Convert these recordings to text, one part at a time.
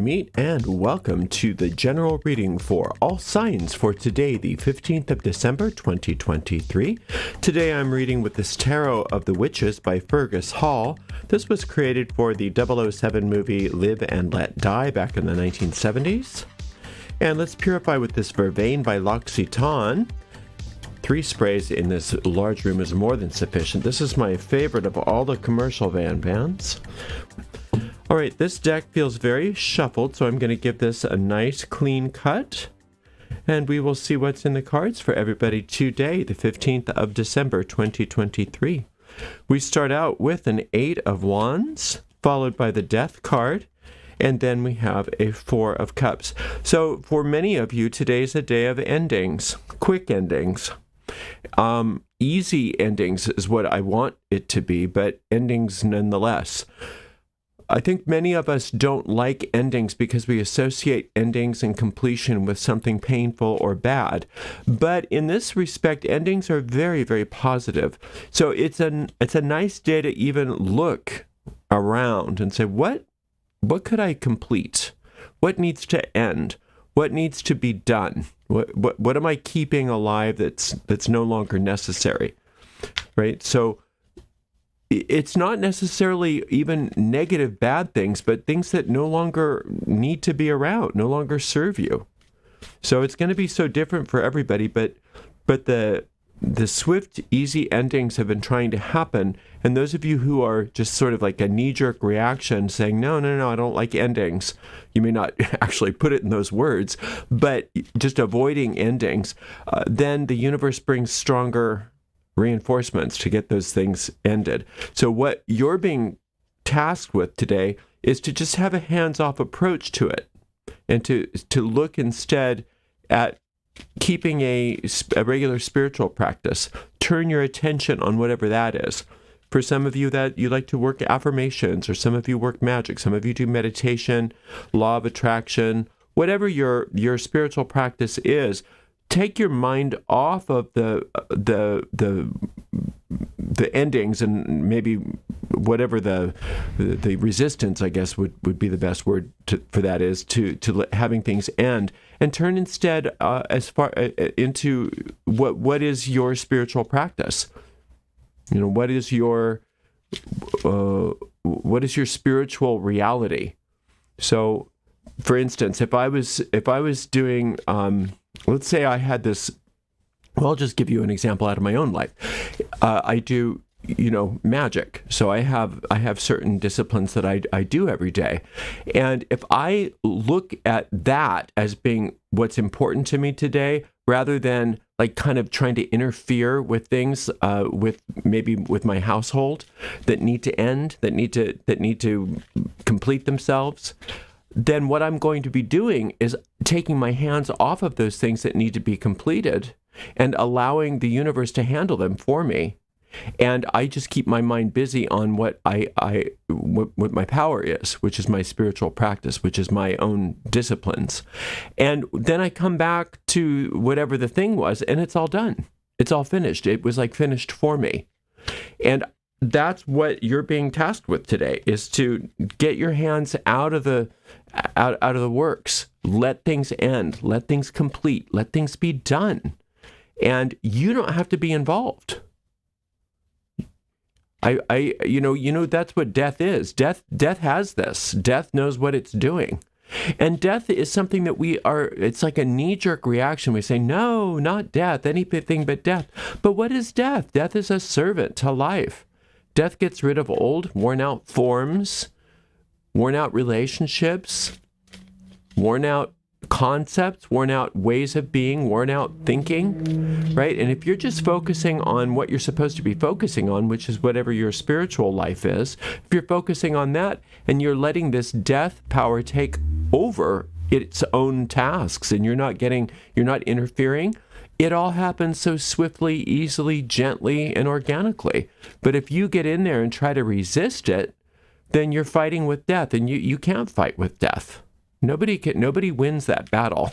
meet, and welcome to the general reading for all signs for today, the 15th of December, 2023. Today I'm reading with this Tarot of the Witches by Fergus Hall. This was created for the 007 movie Live and Let Die back in the 1970s. And let's purify with this Vervain by L'Occitane. 3 sprays in this large room is more than sufficient. This is my favorite of all the commercial vans. All right, this deck feels very shuffled, so I'm going to give this a nice clean cut. And we will see what's in the cards for everybody today, the 15th of December, 2023. We start out with an 8 of Wands, followed by the Death card, and then we have a 4 of Cups. So for many of you, today's a day of endings, quick endings. Easy endings is what I want it to be, but endings nonetheless. I think many of us don't like endings because we associate endings and completion with something painful or bad. But in this respect, endings are very, very positive. So it's a nice day to even look around and say, what could I complete? What needs to end? What needs to be done? What am I keeping alive that's no longer necessary? Right? So it's not necessarily even negative bad things, but things that no longer need to be around, no longer serve you. So it's going to be so different for everybody, but the swift, easy endings have been trying to happen. And those of you who are just sort of like a knee-jerk reaction saying, no, I don't like endings. You may not actually put it in those words, but just avoiding endings, then the universe brings stronger reinforcements to get those things ended. So what you're being tasked with today is to just have a hands-off approach to it and to look instead at keeping a regular spiritual practice. Turn your attention on whatever that is. For some of you that you like to work affirmations, or some of you work magic, some of you do meditation, law of attraction, whatever your spiritual practice is, take your mind off of the endings and maybe whatever the resistance, I guess would be the best word for that is to having things end, and turn instead as far into what is your spiritual practice. You know, what is your spiritual reality? So, for instance, if I was doing let's say I had this, well, I'll just give you an example out of my own life. I do, magic. So I have certain disciplines that I do every day. And if I look at that as being what's important to me today, rather than like kind of trying to interfere with things with my household that need to end, that need to complete themselves, then what I'm going to be doing is taking my hands off of those things that need to be completed and allowing the universe to handle them for me. And I just keep my mind busy on what my power is, which is my spiritual practice, which is my own disciplines. And then I come back to whatever the thing was, and it's all done. It's all finished. It was like finished for me. And that's what you're being tasked with today, is to get your hands out of the works. Let things end. Let things complete. Let things be done. And you don't have to be involved. That's what death is. Death has this. Death knows what it's doing. And death is something that it's like a knee-jerk reaction. We say, no, not death, anything but death. But what is death? Death is a servant to life. Death gets rid of old, worn-out forms, worn-out relationships, worn-out concepts, worn-out ways of being, worn-out thinking, right? And if you're just focusing on what you're supposed to be focusing on, which is whatever your spiritual life is, if you're focusing on that and you're letting this death power take over its own tasks and you're not interfering, it all happens so swiftly, easily, gently, and organically. But if you get in there and try to resist it, then you're fighting with death, and you can't fight with death. Nobody wins that battle.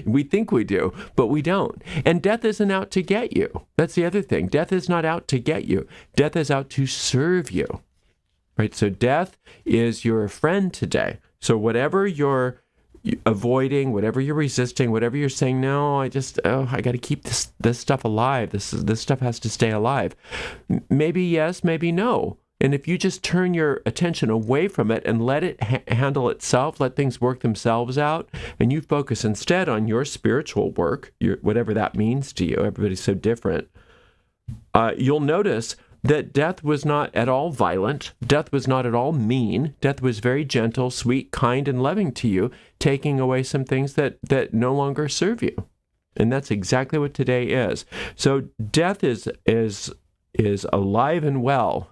We think we do, but we don't. And death isn't out to get you. That's the other thing. Death is not out to get you. Death is out to serve you. right? So death is your friend today. So whatever you're avoiding, whatever you're resisting, whatever you're saying, no, I got to keep this stuff alive. This stuff has to stay alive. Maybe yes, maybe no. And if you just turn your attention away from it and let it handle itself, let things work themselves out, and you focus instead on your spiritual work, whatever that means to you, everybody's so different, you'll notice that death was not at all violent. Death was not at all mean. Death was very gentle, sweet, kind, and loving to you, taking away some things that no longer serve you. And that's exactly what today is. So death is alive and well,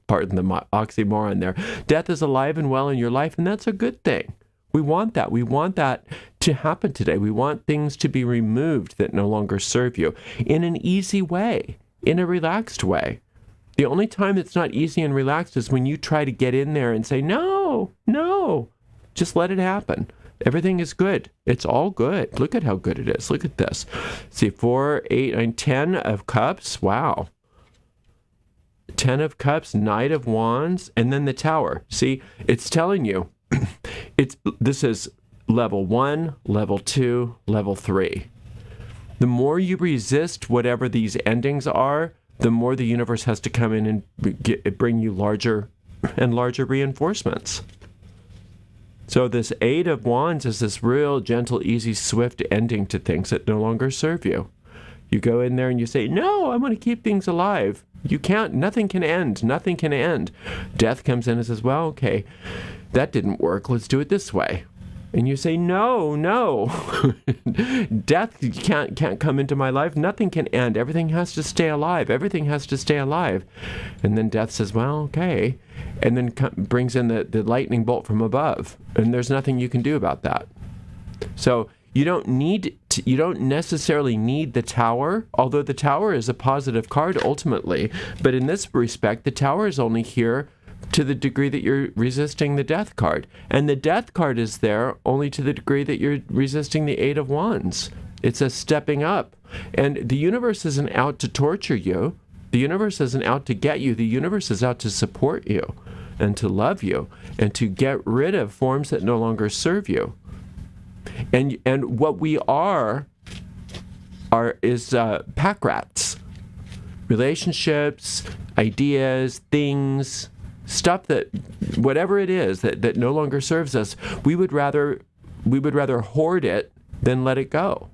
pardon the oxymoron there. Death is alive and well in your life, and that's a good thing. We want that. We want that to happen today. We want things to be removed that no longer serve you in an easy way, in a relaxed way. The only time it's not easy and relaxed is when you try to get in there and say, no, just let it happen. Everything is good. It's all good. Look at how good it is. Look at this. See, 4, 8, 9, 10 of cups. Wow. 10 of cups, Knight of Wands, and then the Tower. See, it's telling you, this is level 1, level 2, level 3. The more you resist whatever these endings are, the more the universe has to come in and bring you larger and larger reinforcements. So this 8 of Wands is this real gentle, easy, swift ending to things that no longer serve you. You go in there and you say, no, I want to keep things alive. You can't, nothing can end. Death comes in and says, well, okay, that didn't work. Let's do it this way. And you say, no. Death can't come into my life. Nothing can end. Everything has to stay alive. And then death says, well, okay. And then brings in the lightning bolt from above. And there's nothing you can do about that. So you don't necessarily need the Tower, although the Tower is a positive card ultimately. But in this respect, the Tower is only here to the degree that you're resisting the Death card. And the Death card is there only to the degree that you're resisting the 8 of Wands. It's a stepping up. And the universe isn't out to torture you. The universe isn't out to get you. The universe is out to support you and to love you and to get rid of forms that no longer serve you. And what we are is pack rats. Relationships, ideas, things, stuff that, whatever it is that no longer serves us, we would rather hoard it than let it go.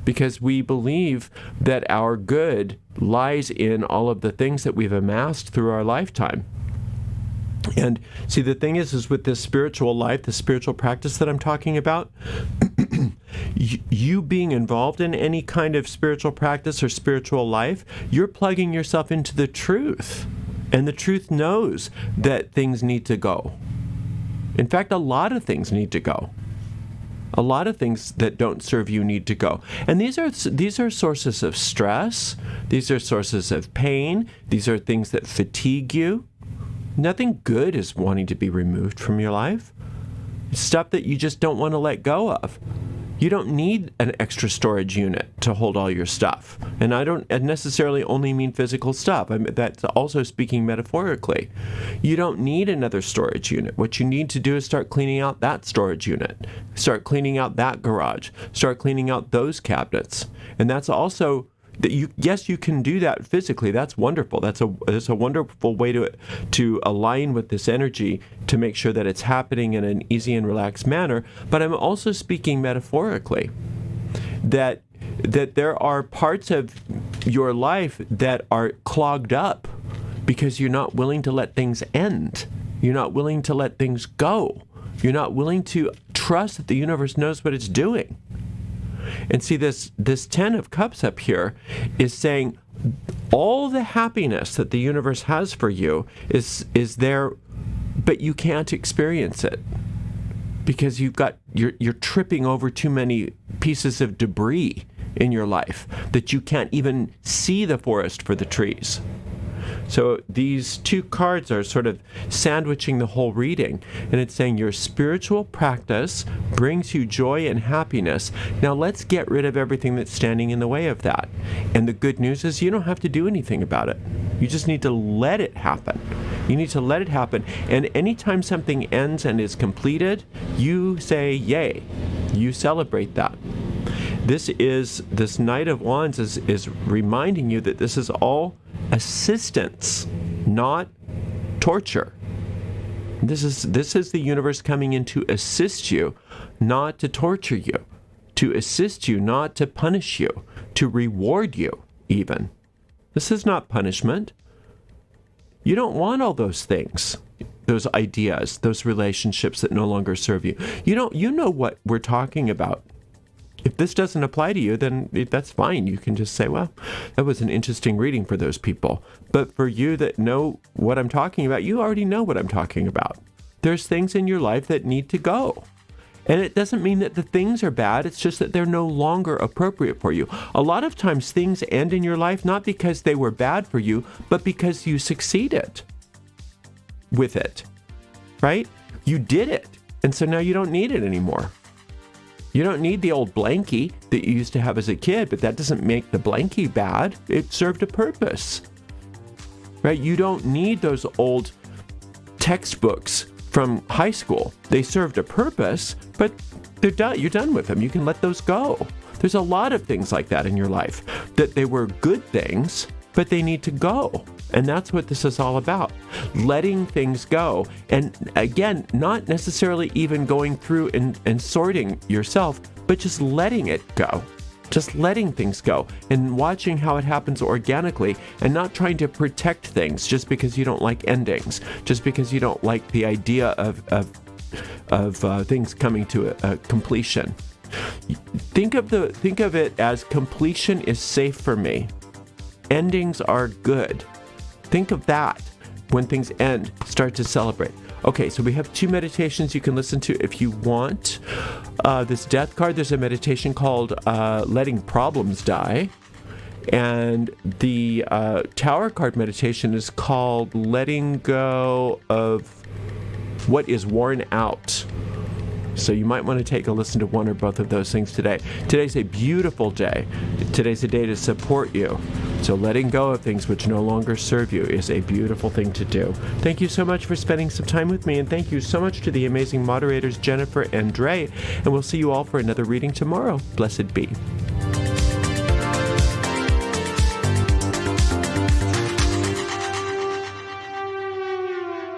Because we believe that our good lies in all of the things that we've amassed through our lifetime. And see, the thing is with this spiritual life, the spiritual practice that I'm talking about, you being involved in any kind of spiritual practice or spiritual life, you're plugging yourself into the truth. And the truth knows that things need to go. In fact, a lot of things need to go. A lot of things that don't serve you need to go. And these are sources of stress. These are sources of pain. These are things that fatigue you. Nothing good is wanting to be removed from your life. It's stuff that you just don't want to let go of. You don't need an extra storage unit to hold all your stuff. And I don't necessarily only mean physical stuff. That's also speaking metaphorically. You don't need another storage unit. What you need to do is start cleaning out that storage unit. Start cleaning out that garage. Start cleaning out those cabinets. And that's also that you can do that physically. That's wonderful. That's a wonderful way to align with this energy to make sure that it's happening in an easy and relaxed manner. But I'm also speaking metaphorically that there are parts of your life that are clogged up because you're not willing to let things end. You're not willing to let things go. You're not willing to trust that the universe knows what it's doing. And see, this 10 of Cups up here is saying all the happiness that the universe has for you is there, but you can't experience it because you're tripping over too many pieces of debris in your life that you can't even see the forest for the trees. So these two cards are sort of sandwiching the whole reading. And it's saying your spiritual practice brings you joy and happiness. Now let's get rid of everything that's standing in the way of that. And the good news is you don't have to do anything about it. You just need to let it happen. You need to let it happen. And anytime something ends and is completed, you say, yay. You celebrate that. This Knight of Wands is reminding you that this is all assistance, not torture. This is the universe coming in to assist you, not to torture you, to assist you, not to punish you, to reward you even. This is not punishment. You don't want all those things, those ideas, those relationships that no longer serve you. You know what we're talking about. If this doesn't apply to you, then that's fine. You can just say, well, that was an interesting reading for those people. But for you that know what I'm talking about, you already know what I'm talking about. There's things in your life that need to go. And it doesn't mean that the things are bad. It's just that they're no longer appropriate for you. A lot of times things end in your life not because they were bad for you, but because you succeeded with it, right? You did it. And so now you don't need it anymore. You don't need the old blankie that you used to have as a kid, but that doesn't make the blankie bad. It served a purpose, right? You don't need those old textbooks from high school. They served a purpose, but they're done. You're done with them. You can let those go. There's a lot of things like that in your life, that they were good things, but they need to go. And that's what this is all about. Letting things go. And again, not necessarily even going through and sorting yourself, but just letting it go. Just letting things go and watching how it happens organically, and not trying to protect things just because you don't like endings, just because you don't like the idea of things coming to a completion. Think of it as completion is safe for me. Endings are good. Think of that. When things end, start to celebrate. Okay, so we have 2 meditations you can listen to if you want. This Death card, there's a meditation called Letting Problems Die. And the Tower card meditation is called Letting Go of What is Worn Out. So you might want to take a listen to one or both of those things today. Today's a beautiful day. Today's a day to support you. So letting go of things which no longer serve you is a beautiful thing to do. Thank you so much for spending some time with me, and thank you so much to the amazing moderators Jennifer and Dre, and we'll see you all for another reading tomorrow. Blessed be.